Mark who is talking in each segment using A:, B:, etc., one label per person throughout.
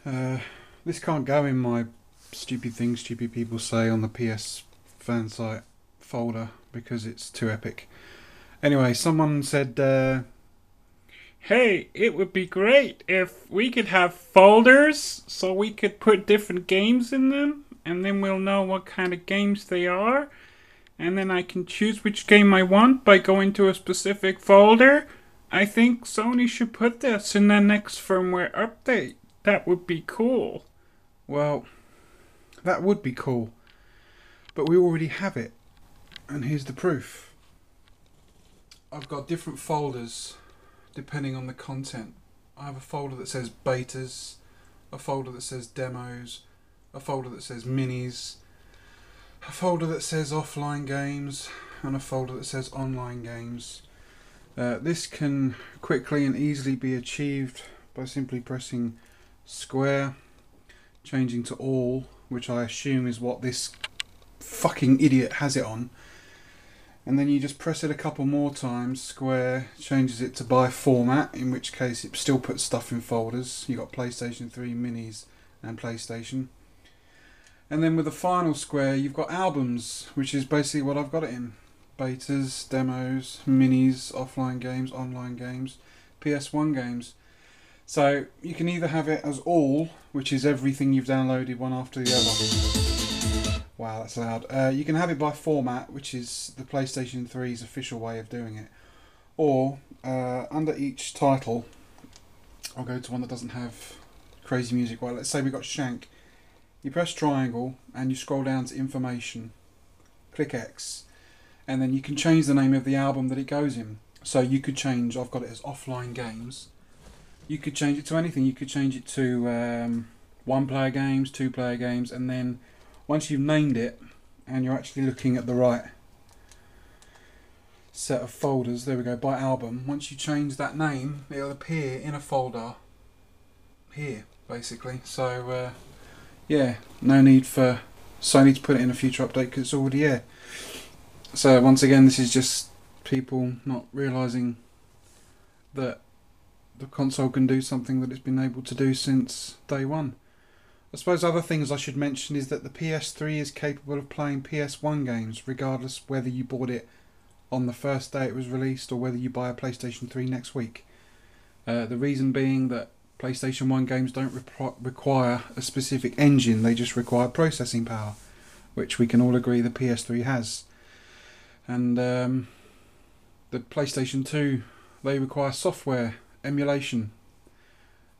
A: This can't go in my stupid things stupid people say on the PS fan site folder because it's too epic. Anyway, someone said,
B: Hey, it would be great if we could have folders so we could put different games in them and then we'll know what kind of games they are. And then I can choose which game I want by going to a specific folder. I think Sony should put this in their next firmware update. That would be cool.
A: well, that would be cool, but we already have it. And here's the proof. I've got different folders depending on the content. I have a folder that says betas, a folder that says demos, a folder that says minis, a folder that says offline games, and a folder that says online games. This can quickly and easily be achieved by simply pressing square, changing to all, which I assume is what this fucking idiot has it on, and then you just press it a couple more times, square, changes it to by format, in which case it still puts stuff in folders. You got PlayStation 3, minis and PlayStation. And then with the final square you've got albums, which is basically what I've got it in. Betas, demos, minis, offline games, online games, PS1 games. So you can either have it as all, which is everything you've downloaded one after the other. Wow, that's loud. You can have it by format, which is the PlayStation 3's official way of doing it. Or under each title, I'll go to one that doesn't have crazy music. Well, let's say we've got Shank. You press triangle and you scroll down to information. Click X. And then you can change the name of the album that it goes in. So you could change, I've got it as offline games. You could change it to anything. You could change it to one-player games, two-player games, and then once you've named it and you're actually looking at the right set of folders, there we go, by album, once you change that name it'll appear in a folder here basically. So yeah, no need for Sony to put it in a future update because it's already here. So once again, this is just people not realising that the console can do something that it's been able to do since day one. I suppose other things I should mention is that the PS3 is capable of playing PS1 games regardless whether you bought it on the first day it was released or whether you buy a PlayStation 3 next week. The reason being that PlayStation 1 games don't require a specific engine, they just require processing power, which we can all agree the PS3 has. And the PlayStation 2, they require software emulation,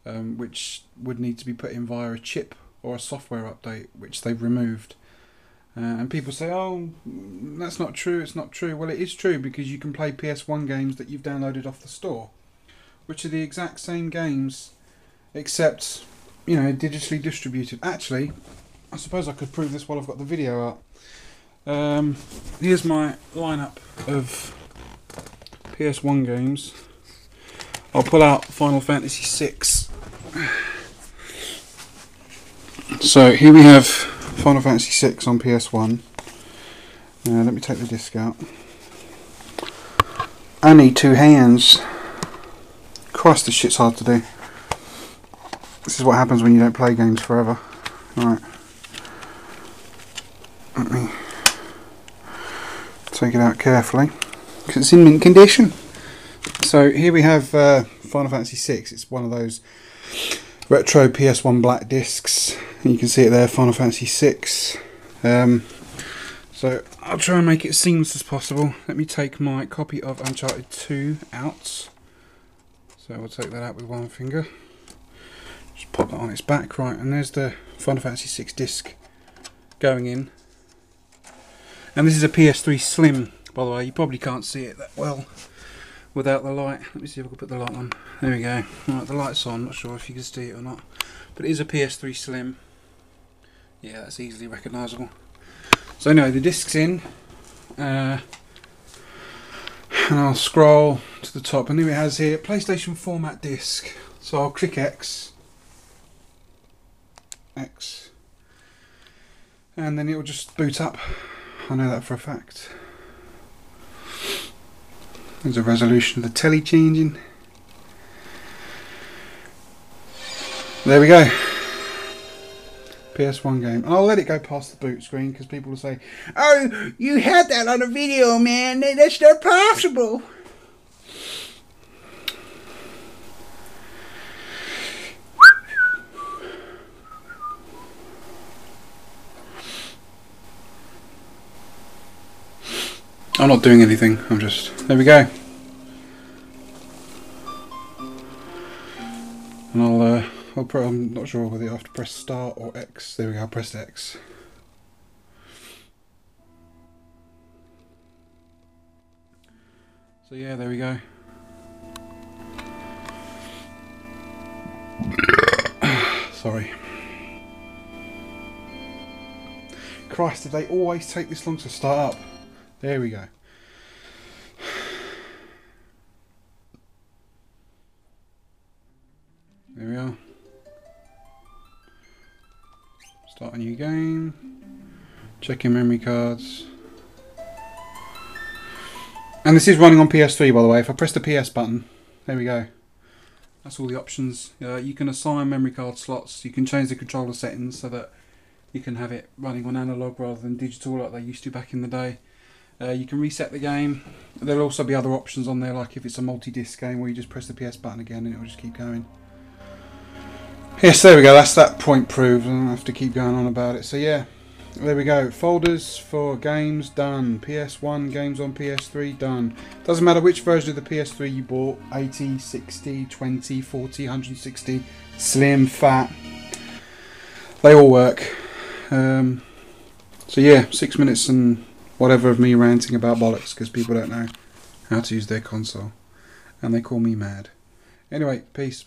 A: which would need to be put in via a chip or a software update, which they've removed. And people say, oh, that's not true, it's not true. Well, it is true, because you can play PS1 games that you've downloaded off the store, which are the exact same games, except, you know, digitally distributed. Actually, I suppose I could prove this while I've got the video up. Here's my lineup of PS1 games. I'll pull out Final Fantasy VI. So here we have Final Fantasy VI on PS1. Let me take the disc out. I need two hands. Christ, this shit's hard to do. This is what happens when you don't play games forever. Right. Let me take it out carefully because it's in mint condition. So here we have Final Fantasy VI. It's one of those retro PS1 black discs. And you can see it there, Final Fantasy VI. So I'll try and make it seamless as possible. Let me take my copy of Uncharted 2 out. So we'll take that out with one finger. Just pop that on its back, right, and there's the Final Fantasy VI disc going in. And this is a PS3 Slim, by the way. You probably can't see it that well without the light. Let me see if I can put the light on. There we go. Right, the light's on. Not sure if you can see it or not, but it is a PS3 Slim. Yeah, that's easily recognisable. So anyway, the disc's in, and I'll scroll to the top, and here it has here PlayStation format disc. So I'll click X, and then it will just boot up. I know that for a fact. There's a resolution of the telly changing. There we go. PS1 game. And I'll let it go past the boot screen because people will say, "Oh, you had that on a video, man. That's not possible." I'm not doing anything. I'm just... There we go. And I'm not sure whether I have to press start or X. There we go, I pressed X. So yeah, there we go. Sorry. Christ, did they always take this long to start up? There we go. There we are. Start a new game. Check your memory cards. And this is running on PS3, by the way. If I press the PS button, there we go. That's all the options. You can assign memory card slots. You can change the controller settings so that you can have it running on analog rather than digital like they used to back in the day. You can reset the game. There'll also be other options on there, like if it's a multi-disc game where you just press the PS button again and it'll just keep going. Yes, there we go. That's that point proved. I don't have to keep going on about it. So yeah, there we go. Folders for games done. PS1 games on PS3 done. Doesn't matter which version of the PS3 you bought. 80, 60, 20, 40, 160, slim, fat. They all work. So yeah, 6 minutes and whatever of me ranting about bollocks because people don't know how to use their console and they call me mad. Anyway, peace.